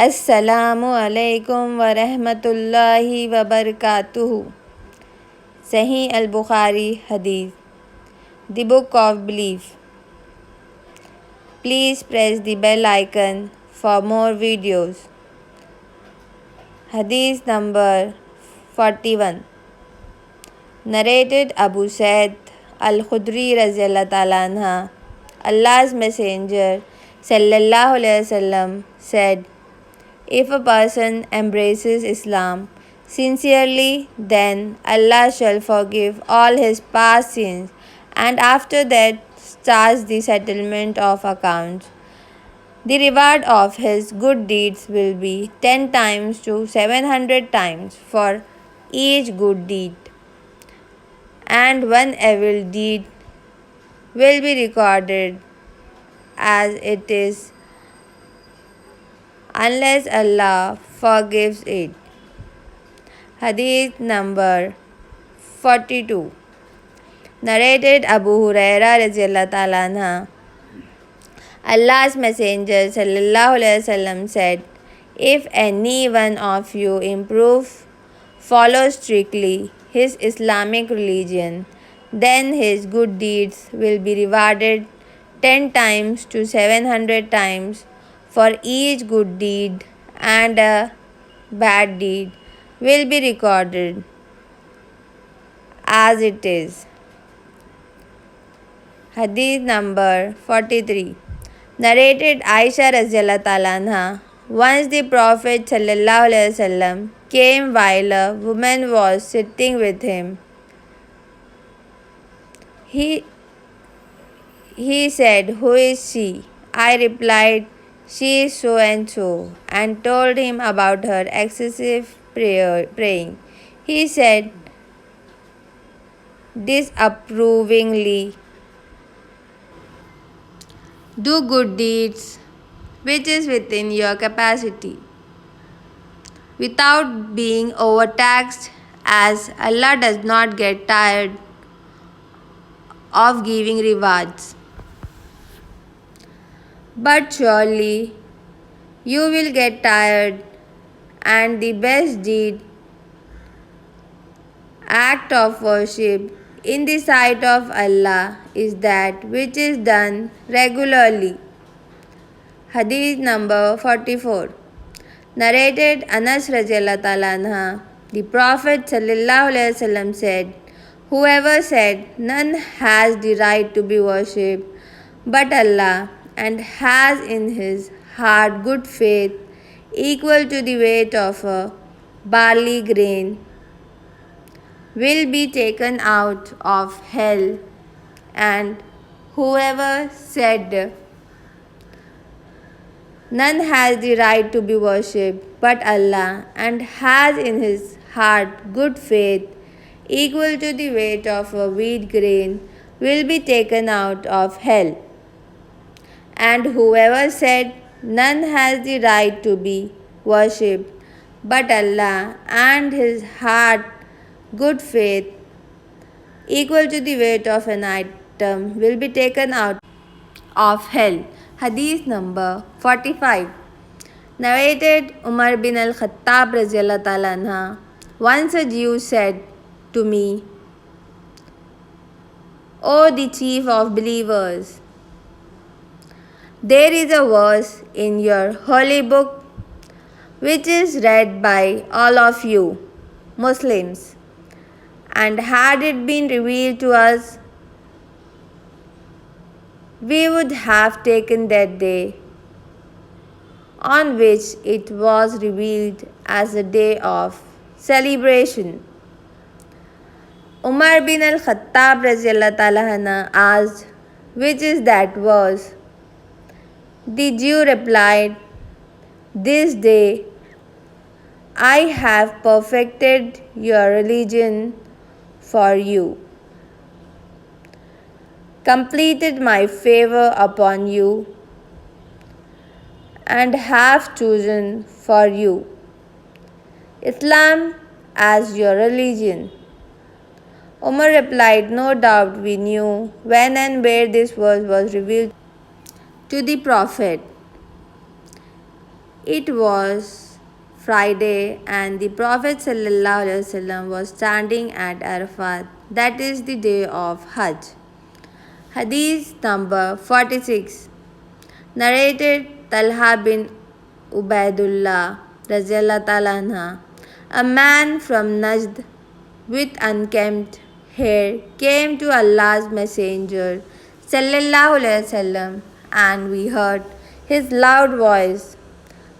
Assalamu alaikum wa rahmatullahi wa barakatuhu. Sahih al Bukhari Hadith, the Book of Belief. Please press the bell icon for more videos. Hadith number 41. Narrated Abu Sa'id al-Khudri radhiyallahu ta'ala anha, Allah's Messenger sallallahu alaihi wasallam said, if a person embraces Islam sincerely, then Allah shall forgive all his past sins, and after that starts the settlement of accounts. The reward of his good deeds will be 10 times to 700 times for each good deed, and one evil deed will be recorded as it is unless Allah forgives it. Hadith number 42. Narrated Abu Huraira radhiyallahu ta'ala anha, Allah's Messenger sallallahu alaihi wasallam said, if any one of you follows strictly his Islamic religion, then his good deeds will be rewarded 10 times to 700 times for each good deed, and a bad deed will be recorded as it is. Hadith number 43. Narrated Aisha radhiyallahu ta'ala anha, once the Prophet sallallahu alaihi wasallam came while a woman was sitting with him. He said, who is she? I replied, she is so and so, and told him about her excessive praying. He said disapprovingly, do good deeds which is within your capacity, without being overtaxed, as Allah does not get tired of giving rewards. But surely you will get tired, and the best act of worship in the sight of Allah is that which is done regularly. Hadith number 44. Narrated Anas radhiyallahu ta'ala anha, the Prophet sallallahu alaihi wasallam said, whoever said none has the right to be worshipped but Allah, and has in his heart good faith equal to the weight of a barley grain, will be taken out of hell, and whoever said none has the right to be worshipped but Allah, and has in his heart good faith equal to the weight of a wheat grain, will be taken out of hell. And whoever said none has the right to be worshipped but Allah, and his heart good faith equal to the weight of an atom, will be taken out of hell. Hadith number 45. Narrated Umar bin al-Khattab radhiyallahu ta'ala anha, once a Jew said to me, O the chief of believers, there is a verse in your holy book which is read by all of you Muslims, and had it been revealed to us, we would have taken that day on which it was revealed as a day of celebration. Umar bin al-Khattab radhiyallahu ta'ala anhu asked, which is that verse? The Jew replied, this day I have perfected your religion for you, completed my favor upon you, and have chosen for you Islam as your religion. Umar replied, no doubt we knew when and where this verse was revealed to the Prophet. It was Friday and the Prophet ﷺ was standing at Arafat, that is the day of Hajj. Hadith number 46. Narrated Talha bin Ubaidullah Raziyallahu Ta'ala anha, a man from Najd with unkempt hair came to Allah's Messenger Sallallahu Alaihi Wasallam, and we heard his loud voice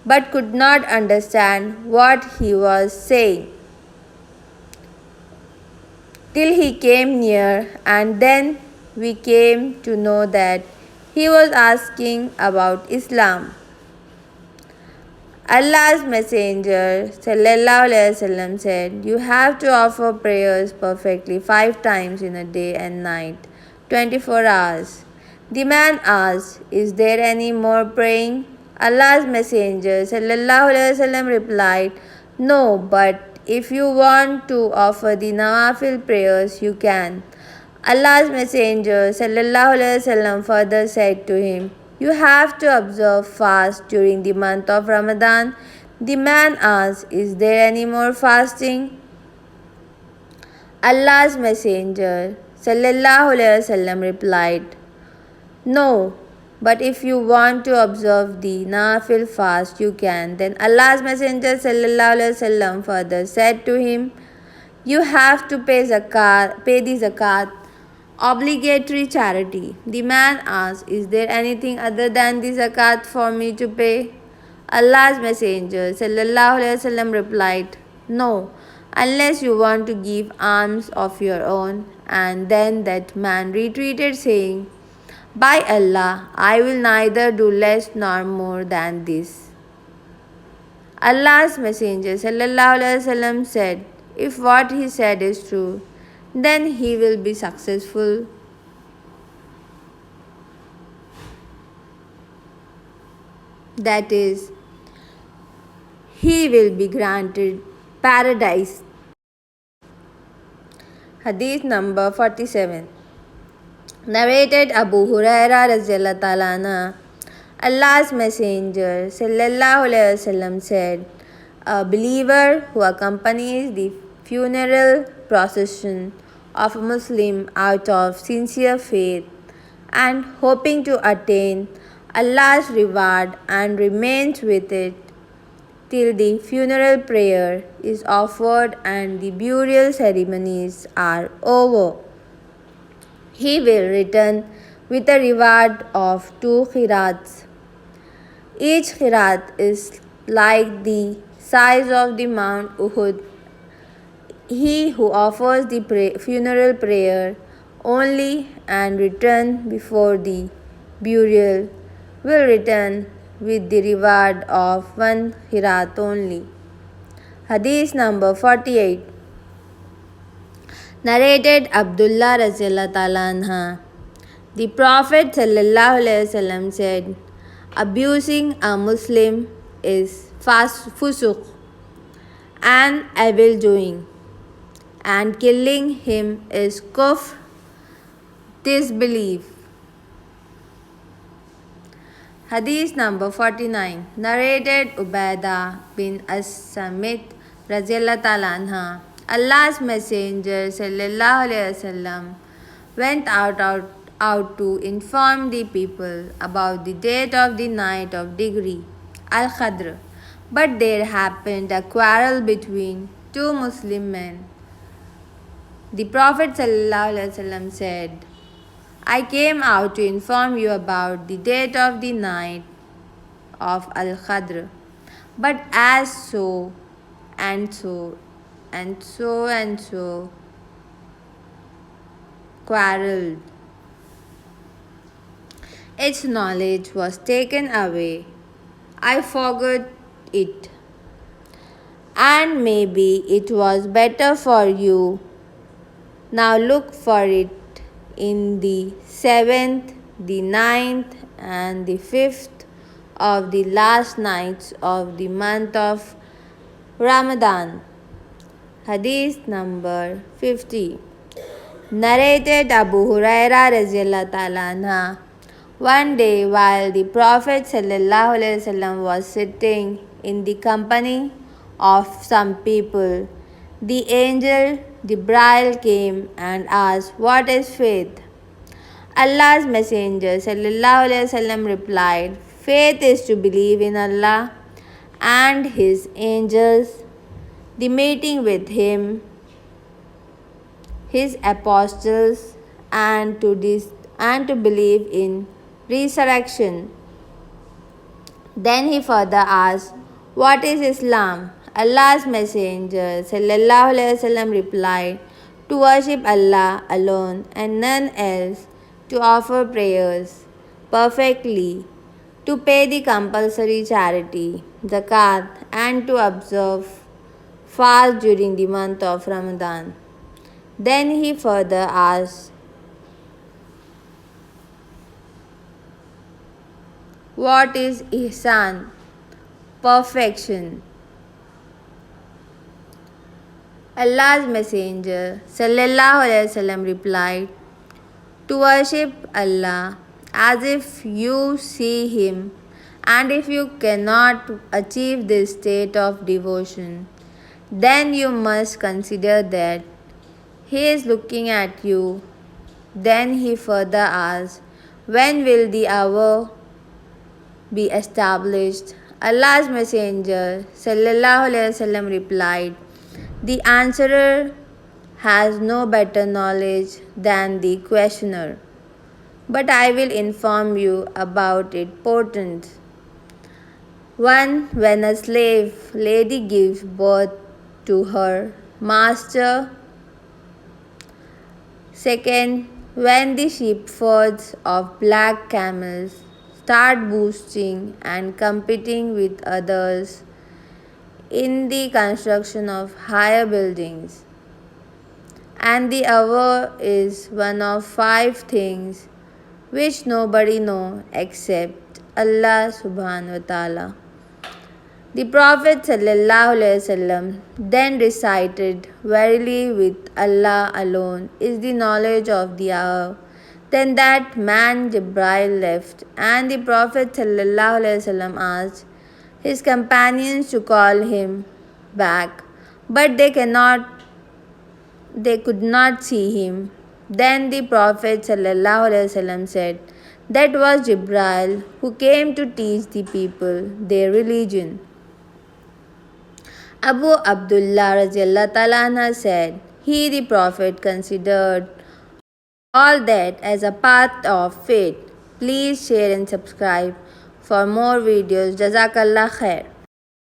but could not understand what he was saying till he came near, and then we came to know that he was asking about Islam. Allah's Messenger Sallallahu Alaihi Wasallam said, "You have to offer prayers perfectly 5 times in a day and night, 24 hours. The man asked, "Is there any more praying?" Allah's Messenger Sallallahu Alaihi Wasallam replied, "No, but if you want to offer the Nawafil prayers, you can." Allah's Messenger Sallallahu Alaihi Wasallam further said to him, "You have to observe fast during the month of Ramadan." The man asked, "Is there any more fasting?" Allah's Messenger Sallallahu Alaihi Wasallam replied, "No, but if you want to observe the Nafil fast, you can." Then Allah's Messenger Sallallahu Alaihi Wasallam further said to him, "You have to pay the zakat, obligatory charity." The man asked, "Is there anything other than the zakat for me to pay?" Allah's Messenger Sallallahu Alaihi Wasallam replied, "No, unless you want to give alms of your own." And then that man retreated, saying, "By Allah, I will neither do less nor more than this." Allah's Messenger Sallallahu Alaihi Wasallam said, "If what he said is true, then he will be successful." That is, he will be granted paradise. Hadith number 47. Narrated Abu Huraira Raziyallahu Ta'ala anhu, Allah's Messenger Sallallahu Alaihi Wasallam said, "A believer who accompanies the funeral procession of a Muslim out of sincere faith and hoping to attain Allah's reward and remains with it till the funeral prayer is offered and the burial ceremonies are over, he will return with a reward of 2 khirats. Each khirat is like the size of the Mount Uhud. He who offers the funeral prayer only and return before the burial will return with the reward of 1 khirat only." Hadith number 48. Narrated Abdullah Raziyallahu Ta'ala anha, the Prophet Sallallahu Alaihi Wasallam said, "Abusing a Muslim is fusuq and evil doing, and killing him is kufr, disbelief." Hadith number 49. Narrated Ubaidah bin As-Samit Raziyallahu Ta'ala anha, Allah's Messenger Sallallahu Alaihi Wasallam went out to inform the people about the date of the night of degree, Al-Qadr. But there happened a quarrel between 2 Muslim men. The Prophet Sallallahu Alaihi Wasallam said, "I came out to inform you about the date of the night of Al-Qadr, but as so and so and so and so quarreled, its knowledge was taken away. I forgot it, and maybe it was better for you. Now look for it in the 7th, the 9th, and the 5th of the last nights of the month of Ramadan." Hadith number 50. Narrated Abu Huraira Raziyallahu Ta'ala anha, One day, while the Prophet ﷺ was sitting in the company of some people, the angel Jibril came and asked, "What is faith?" Allah's Messenger ﷺ replied, "Faith is to believe in Allah and His angels, the meeting with Him, His apostles, and to believe in resurrection." Then he further asked, "What is Islam?" Allah's Messenger ﷺ replied, "To worship Allah alone and none else, to offer prayers perfectly, to pay the compulsory charity, zakat, and to observe fast during the month of Ramadan." Then he further asked, "What is ihsan?" Perfection. Allah's Messenger ﷺ replied, "To worship Allah as if you see Him, and if you cannot achieve this state of devotion, then you must consider that He is looking at you." Then he further asked, "When will the hour be established?" Allah's Messenger ﷺ replied, "The answerer has no better knowledge than the questioner, but I will inform you about its portent. 1. When a slave lady gives birth to her master. 2. When the sheepfolds of black camels start boosting and competing with others in the construction of higher buildings. And the hour is one of 5 things which nobody knows except Allah subhanahu wa ta'ala." The Prophet ﷺ then recited, "Verily with Allah alone is the knowledge of the hour." Then that man Jibril left, and the Prophet ﷺ asked his companions to call him back, but they could not see him. Then the Prophet ﷺ said, "That was Jibril who came to teach the people their religion." Abu Abdullah radiallahu ta'ala anha said, "He, the Prophet, considered all that as a part of faith." Please share and subscribe for more videos. Jazakallah khair.